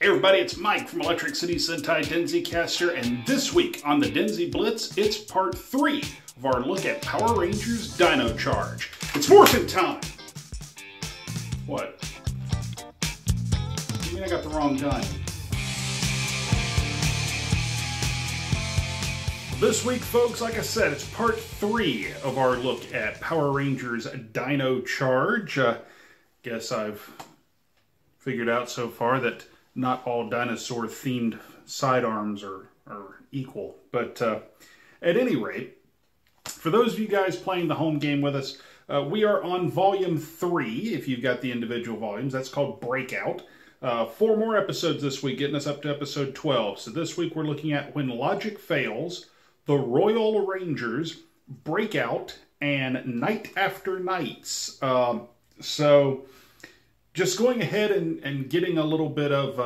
Hey everybody, it's Mike from Electric City Sentai DenziCaster, and this week on the DenziBlitz, it's part 3 of our look at Power Rangers Dino Charge. It's morphin' time! What? You mean I got the wrong gun? This week, folks, like I said, it's part 3 of our look at Power Rangers Dino Charge. Guess I've figured out so far that not all dinosaur-themed sidearms are equal. But at any rate, for those of you guys playing the home game with us, we are on Volume 3, if you've got the individual volumes. That's called Breakout. 4 more episodes this week, getting us up to episode 12. So this week we're looking at When Logic Fails, The Royal Rangers, Breakout, and Night After Nights. So just going ahead and getting a little bit of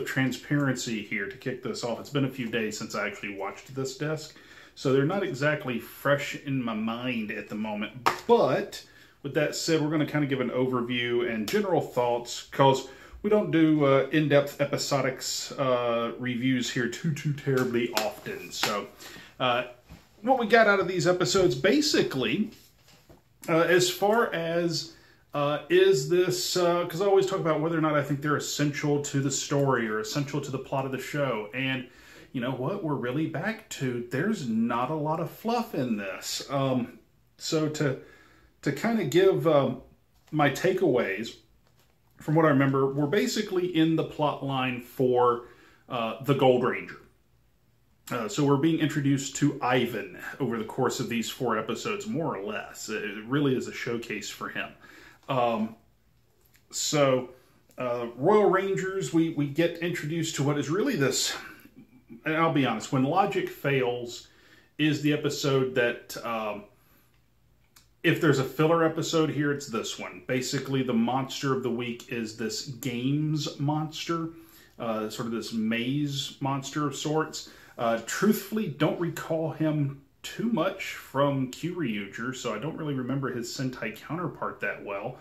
transparency here to kick this off. It's been a few days since I actually watched this disc, so they're not exactly fresh in my mind at the moment. But with that said, we're going to kind of give an overview and general thoughts, because we don't do in-depth episodics reviews here too terribly often. So what we got out of these episodes, basically, as far as is this, because I always talk about whether or not I think they're essential to the story or essential to the plot of the show. And you know what? We're really back to, there's not a lot of fluff in this. So to kind of give my takeaways from what I remember, we're basically in the plot line for the Gold Ranger. So we're being introduced to Ivan over the course of these 4 episodes, more or less. It really is a showcase for him. Royal Rangers, we get introduced to what is really this, and I'll be honest, When Logic Fails is the episode that, if there's a filler episode here, it's this one. Basically, the monster of the week is this games monster, sort of this maze monster of sorts. Truthfully, don't recall him too much from Kyryuger, so I don't really remember his Sentai counterpart that well.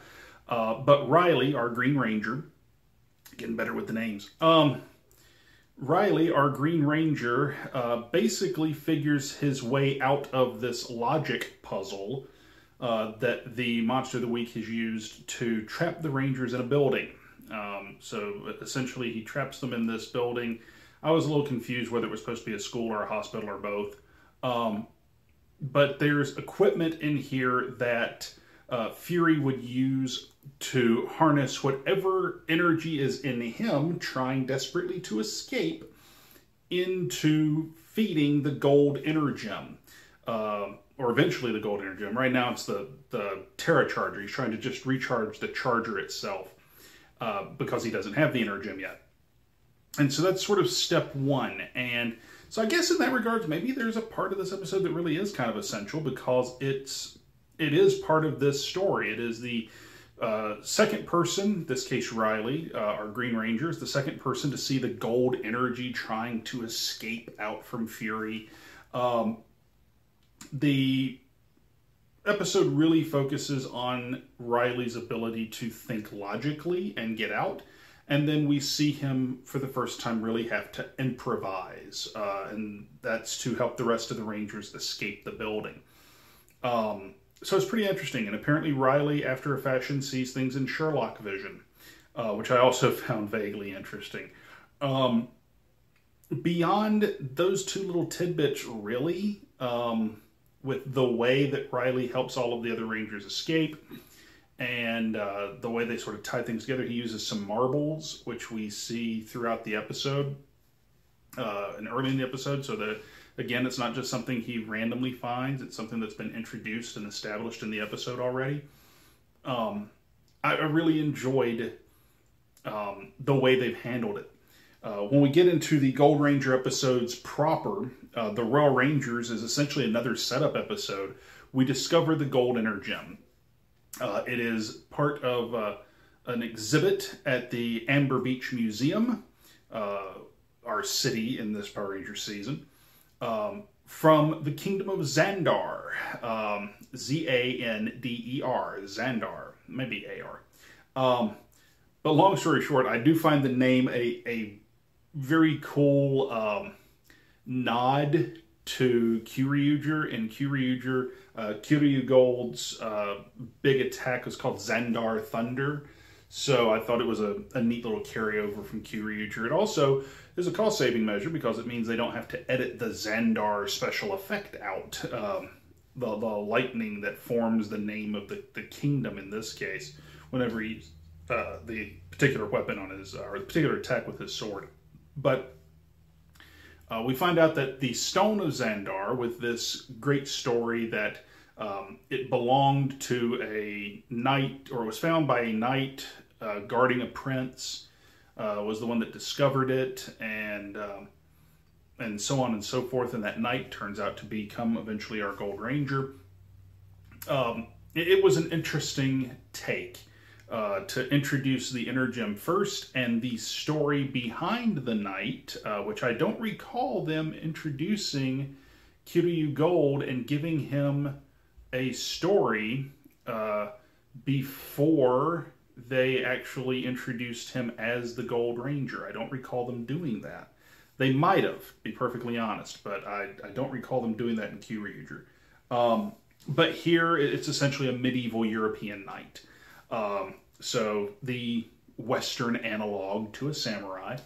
But Riley, our Green Ranger, getting better with the names. Riley, our Green Ranger, basically figures his way out of this logic puzzle that the Monster of the Week has used to trap the Rangers in a building. So essentially he traps them in this building. I was a little confused whether it was supposed to be a school or a hospital or both. But there's equipment in here that Fury would use to harness whatever energy is in him, trying desperately to escape, into feeding the gold Energem. Or eventually the gold Energem. Right now it's the Terra Charger. He's trying to just recharge the Charger itself because he doesn't have the Energem yet. And so that's sort of step 1. And so I guess in that regard, maybe there's a part of this episode that really is kind of essential, because it is part of this story. It is the second person, in this case Riley, our Green Ranger, is the second person to see the gold energy trying to escape out from Fury. The episode really focuses on Riley's ability to think logically and get out. And then we see him, for the first time, really have to improvise. And that's to help the rest of the Rangers escape the building. So it's pretty interesting. And apparently Riley, after a fashion, sees things in Sherlock vision, which I also found vaguely interesting. Beyond those 2 little tidbits, really, with the way that Riley helps all of the other Rangers escape, and the way they sort of tie things together, he uses some marbles, which we see throughout the episode, and early in the episode, so that, again, it's not just something he randomly finds, it's something that's been introduced and established in the episode already. I really enjoyed the way they've handled it. When we get into the Gold Ranger episodes proper, the Royal Rangers is essentially another setup episode. We discover the Gold Energem. It is part of an exhibit at the Amber Beach Museum, our city in this Power Ranger season, from the Kingdom of Xandar, Z-A-N-D-E-R, Xandar, maybe A-R. But long story short, I do find the name a very cool nod to Kyoryuger. And Kyoryuger, Kiryu Gold's big attack was called Xandar Thunder. So I thought it was a neat little carryover from Kyoryuger. It also is a cost-saving measure because it means they don't have to edit the Xandar special effect out. The lightning that forms the name of the kingdom in this case, whenever he's the particular weapon on his, or the particular attack with his sword. But we find out that the Stone of Xandar, with this great story that it belonged to a knight, or was found by a knight guarding a prince, was the one that discovered it, and so on and so forth. And that knight turns out to become eventually our Gold Ranger. It was an interesting take to introduce the Inner Gem first, and the story behind the knight, which I don't recall them introducing Kiryu Gold and giving him a story before they actually introduced him as the Gold Ranger. I don't recall them doing that. They might have, to be perfectly honest, but I don't recall them doing that in Kyoryuger. But here, it's essentially a medieval European knight. So the Western analog to a samurai.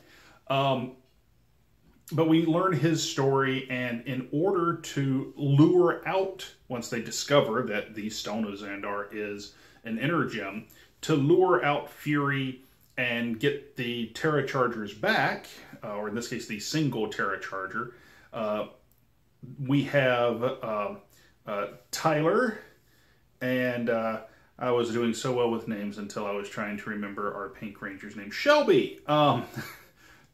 But we learn his story, and in order to lure out, once they discover that the Stone of Xandar is an Inner Gem, to lure out Fury and get the Terra Chargers back, or in this case the single Terra Charger, we have Tyler, and I was doing so well with names until I was trying to remember our Pink Ranger's name, Shelby.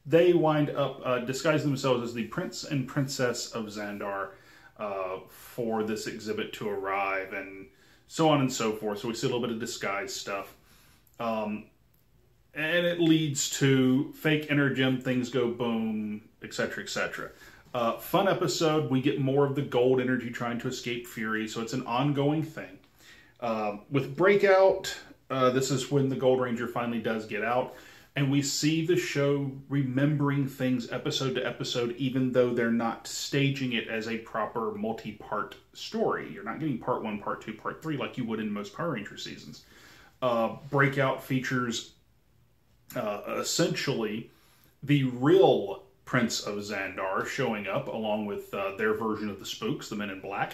They wind up disguising themselves as the Prince and Princess of Xandar for this exhibit to arrive, and so on and so forth. So we see a little bit of disguise stuff. And it leads to fake Inner Gem, things go boom, etc., etc. Fun episode. We get more of the gold energy trying to escape Fury, so it's an ongoing thing. With Breakout, this is when the Gold Ranger finally does get out, and we see the show remembering things episode to episode, even though they're not staging it as a proper multi-part story. You're not getting part 1, part 2, part 3 like you would in most Power Ranger seasons. Breakout features essentially the real Prince of Xandar showing up, along with their version of the Spooks, the Men in Black,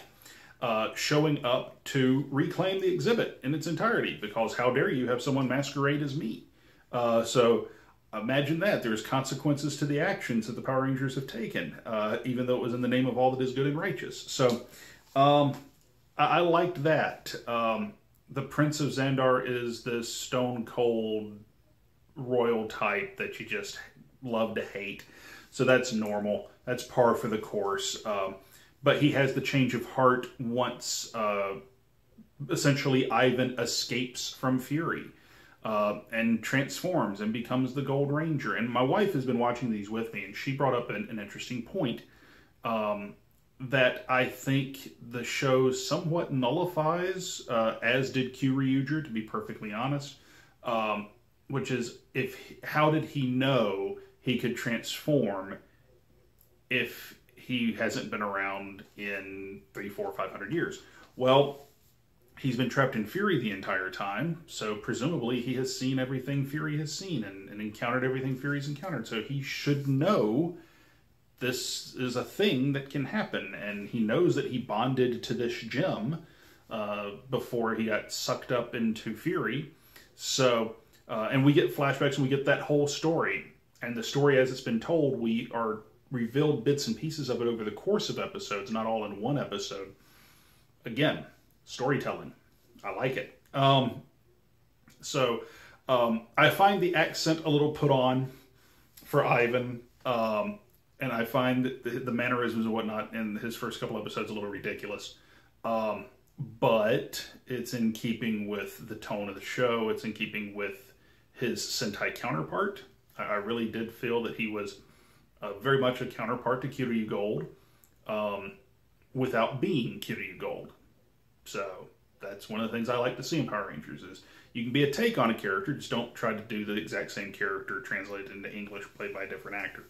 showing up to reclaim the exhibit in its entirety, because how dare you have someone masquerade as me? So imagine that. There's consequences to the actions that the Power Rangers have taken, even though it was in the name of all that is good and righteous. So I liked that. The Prince of Xandar is this stone cold royal type that you just love to hate. So that's normal. That's par for the course. But he has the change of heart once essentially Ivan escapes from Fury and transforms and becomes the Gold Ranger. And my wife has been watching these with me, and she brought up an interesting point that I think the show somewhat nullifies, as did Kyoryuger, to be perfectly honest, which is, how did he know he could transform if he hasn't been around in 300, 400, 500 years? Well, he's been trapped in Fury the entire time, so presumably he has seen everything Fury has seen and encountered everything Fury's encountered, so he should know this is a thing that can happen, and he knows that he bonded to this gem before he got sucked up into Fury. So, and we get flashbacks and we get that whole story. And the story as it's been told, we are revealed bits and pieces of it over the course of episodes, not all in one episode. Again, storytelling. I like it. I find the accent a little put on for Ivan, and I find that the mannerisms and whatnot in his first couple episodes a little ridiculous. But it's in keeping with the tone of the show. It's in keeping with his Sentai counterpart. I really did feel that he was very much a counterpart to Kiryu Gold, without being Kiryu Gold. So, that's one of the things I like to see in Power Rangers is you can be a take on a character, just don't try to do the exact same character translated into English played by a different actor.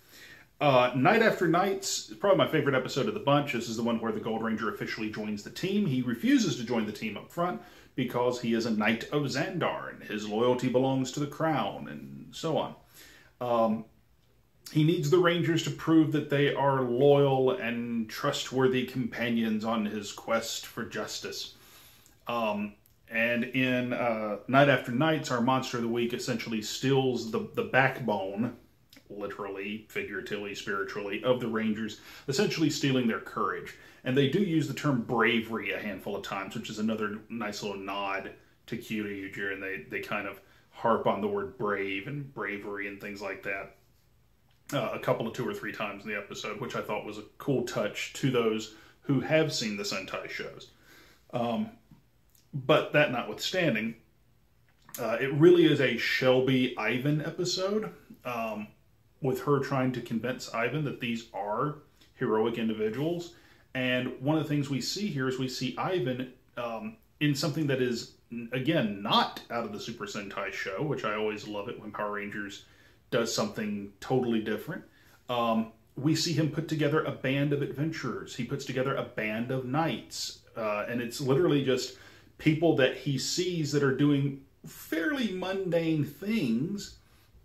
Night After Nights is probably my favorite episode of the bunch. This is the one where the Gold Ranger officially joins the team. He refuses to join the team up front because he is a Knight of Xandar, and his loyalty belongs to the Crown, and so on. He needs the Rangers to prove that they are loyal and trustworthy companions on his quest for justice. And in Night After Nights, our Monster of the Week essentially steals the backbone, literally, figuratively, spiritually, of the Rangers, essentially stealing their courage. And they do use the term bravery a handful of times, which is another nice little nod to Kyuryuger, and they kind of harp on the word brave and bravery and things like that. A couple of 2 or 3 times in the episode, which I thought was a cool touch to those who have seen the Sentai shows. But that notwithstanding, it really is a Shelby-Ivan episode, with her trying to convince Ivan that these are heroic individuals. And one of the things we see here is we see Ivan in something that is, again, not out of the Super Sentai show, which I always love it when Power Rangers does something totally different. We see him put together a band of adventurers. He puts together a band of knights. And it's literally just people that he sees that are doing fairly mundane things.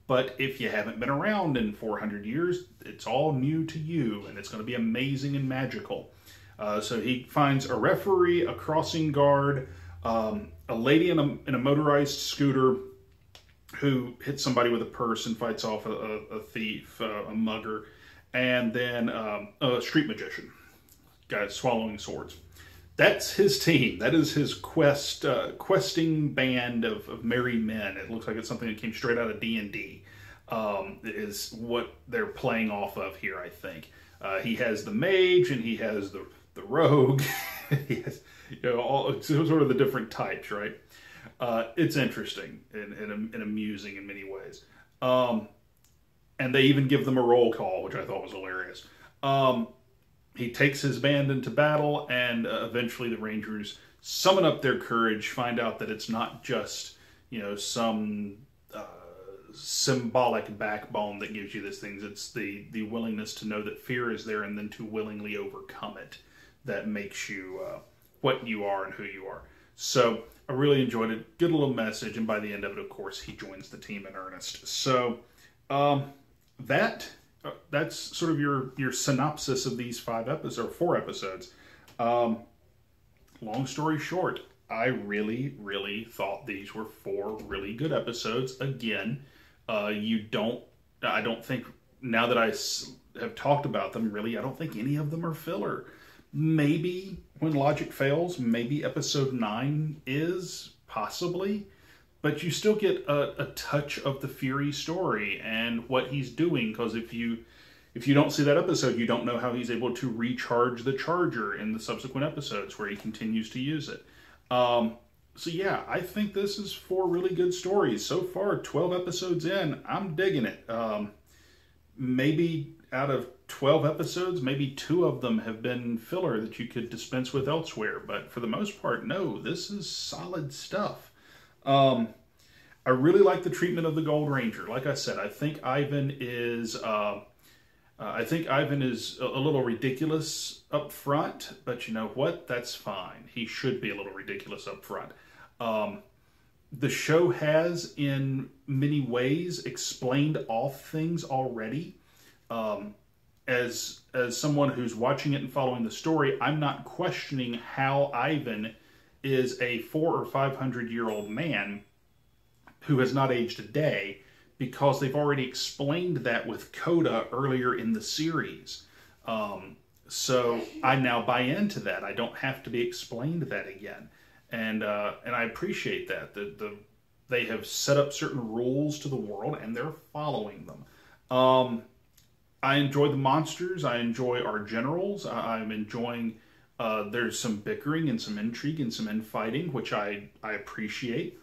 But if you haven't been around in 400 years, it's all new to you. And it's going to be amazing and magical. So he finds a referee, a crossing guard, a lady in a motorized scooter, who hits somebody with a purse and fights off a thief, a mugger, and then a street magician, guy swallowing swords. That's his team. That is his questing band of merry men. It looks like it's something that came straight out of D&D, is what they're playing off of here, I think. He has the mage, and he has the rogue. He has, all sort of the different types, right? It's interesting and amusing in many ways. And they even give them a roll call, which I thought was hilarious. He takes his band into battle, and eventually the Rangers summon up their courage, find out that it's not just, some symbolic backbone that gives you these things. It's the willingness to know that fear is there and then to willingly overcome it that makes you what you are and who you are. So I really enjoyed it. Good little message. And by the end of it, of course, he joins the team in earnest. So that's sort of your synopsis of these 4 episodes. Long story short, I really, really thought these were 4 really good episodes. Again, I don't think, now that I have talked about them, really, I don't think any of them are filler. Maybe when logic fails, maybe episode 9 is, possibly, but you still get a touch of the Fury story and what he's doing, because if you don't see that episode, you don't know how he's able to recharge the charger in the subsequent episodes where he continues to use it. So yeah, I think this is 4 really good stories. So far, 12 episodes in, I'm digging it. Maybe out of 12 episodes, maybe 2 of them have been filler that you could dispense with elsewhere. But for the most part, no, this is solid stuff. I really like the treatment of the Gold Ranger. Like I said, I think Ivan is a little ridiculous up front, but you know what? That's fine. He should be a little ridiculous up front. The show has, in many ways, explained off things already. As someone who's watching it and following the story, I'm not questioning how Ivan is a 400 or 500-year-old man who has not aged a day, because they've already explained that with Coda earlier in the series. So I now buy into that. I don't have to be explained that again. And I appreciate that. They have set up certain rules to the world, and they're following them. I enjoy the monsters. I enjoy our generals. I'm enjoying... there's some bickering and some intrigue and some infighting, which I appreciate.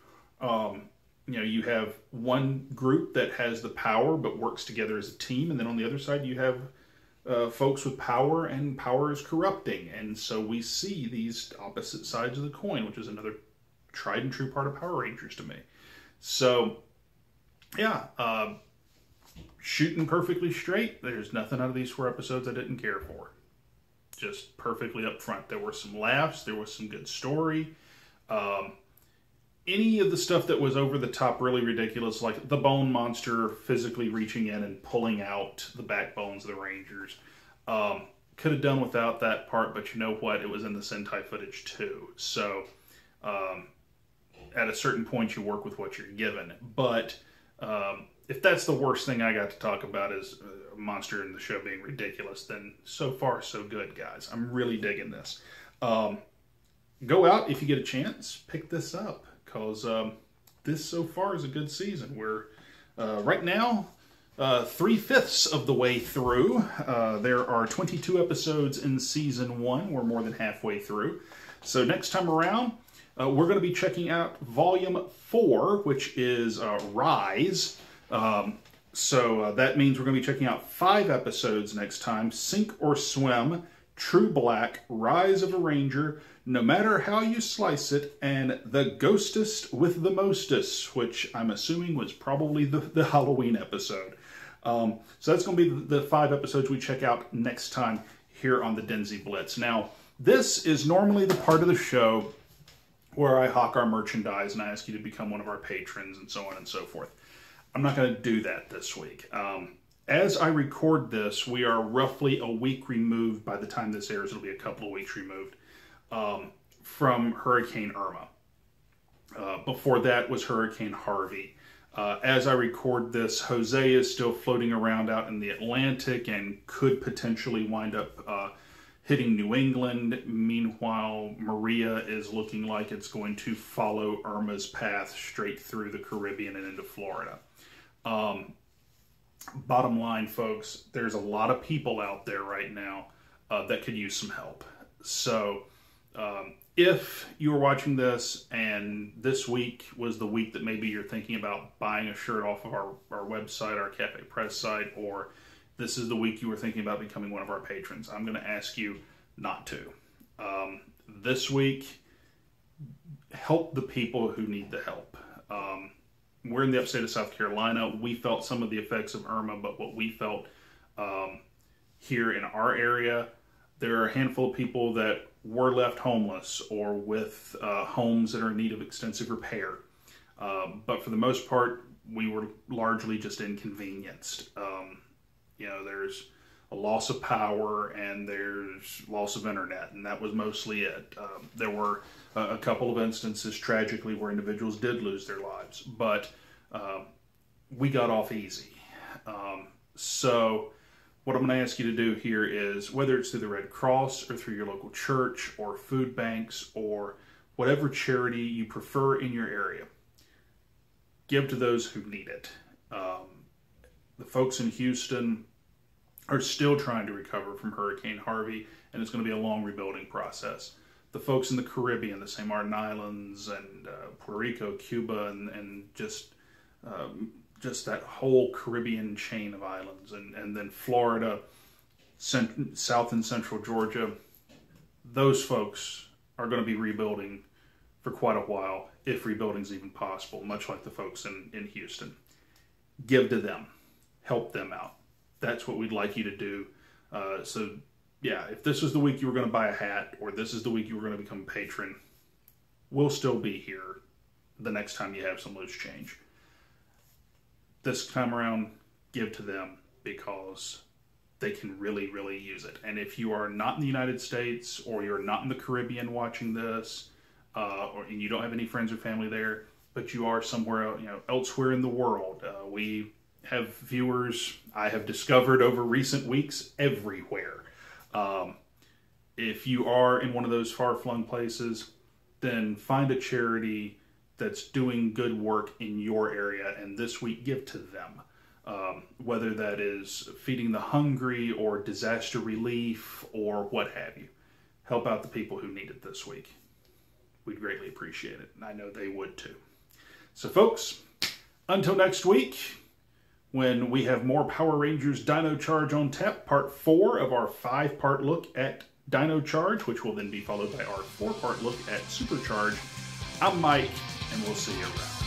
You have one group that has the power but works together as a team, and then on the other side you have folks with power, and power is corrupting. And so we see these opposite sides of the coin, which is another tried and true part of Power Rangers to me. So, yeah, shooting perfectly straight. There's nothing out of these 4 episodes I didn't care for. Just perfectly up front. There were some laughs. There was some good story. Any of the stuff that was over the top, really ridiculous, like the bone monster physically reaching in and pulling out the backbones of the Rangers, could have done without that part, but you know what? It was in the Sentai footage too. So, at a certain point, you work with what you're given. But if that's the worst thing I got to talk about is a monster in the show being ridiculous, then so far so good, guys. I'm really digging this. Go out if you get a chance, pick this up, because this so far is a good season. We're right now 3/5 of the way through. There are 22 episodes in season 1. We're more than halfway through. So next time around, we're going to be checking out volume 4, which is Rise. So that means we're going to be checking out 5 episodes next time. Sink or Swim, True Black, Rise of a Ranger, No Matter How You Slice It, and The Ghostest with the Mostest, which I'm assuming was probably the Halloween episode. So that's going to be the 5 episodes we check out next time here on the DenziBlitz. Now, this is normally the part of the show where I hawk our merchandise and I ask you to become one of our patrons and so on and so forth. I'm not going to do that this week. As I record this, we are roughly a week removed. By the time this airs, it'll be a couple of weeks removed from Hurricane Irma. Before that was Hurricane Harvey. As I record this, Jose is still floating around out in the Atlantic and could potentially wind up hitting New England. Meanwhile, Maria is looking like it's going to follow Irma's path straight through the Caribbean and into Florida. Bottom line, folks, there's a lot of people out there right now that could use some help. So if you were watching this and this week was the week that maybe you're thinking about buying a shirt off of our website, our Cafe Press site, or this is the week you were thinking about becoming one of our patrons, I'm going to ask you not to. This week, help the people who need the help. We're in the upstate of South Carolina. We felt some of the effects of Irma, but what we felt here in our area, there are a handful of people that were left homeless or with homes that are in need of extensive repair. But for the most part, we were largely just inconvenienced. You know, there's a loss of power and there's loss of internet, and that was mostly it. There were a couple of instances, tragically, where individuals did lose their lives, but we got off easy. So what I'm going to ask you to do here is, whether it's through the Red Cross or through your local church or food banks or whatever charity you prefer in your area, give to those who need it. The folks in Houston are still trying to recover from Hurricane Harvey, and it's going to be a long rebuilding process. The folks in the Caribbean, the St. Martin Islands and Puerto Rico, Cuba, and just that whole Caribbean chain of islands, and then Florida, South and Central Georgia, those folks are going to be rebuilding for quite a while, if rebuilding is even possible, much like the folks in Houston. Give to them. Help them out. That's what we'd like you to do. So, yeah, if this was the week you were going to buy a hat, or this is the week you were going to become a patron, we'll still be here the next time you have some loose change. This time around, give to them, because they can really, really use it. And if you are not in the United States, or you're not in the Caribbean watching this, and you don't have any friends or family there, but you are somewhere, elsewhere in the world, we have viewers, I have discovered over recent weeks, everywhere. If you are in one of those far-flung places, then find a charity that's doing good work in your area, and this week give to them. Whether that is feeding the hungry or disaster relief or what have you. Help out the people who need it this week. We'd greatly appreciate it, and I know they would too. So folks, until next week, when we have more Power Rangers Dino Charge on tap, part 4 of our 5-part look at Dino Charge, which will then be followed by our 4-part look at Super Charge. I'm Mike, and we'll see you around.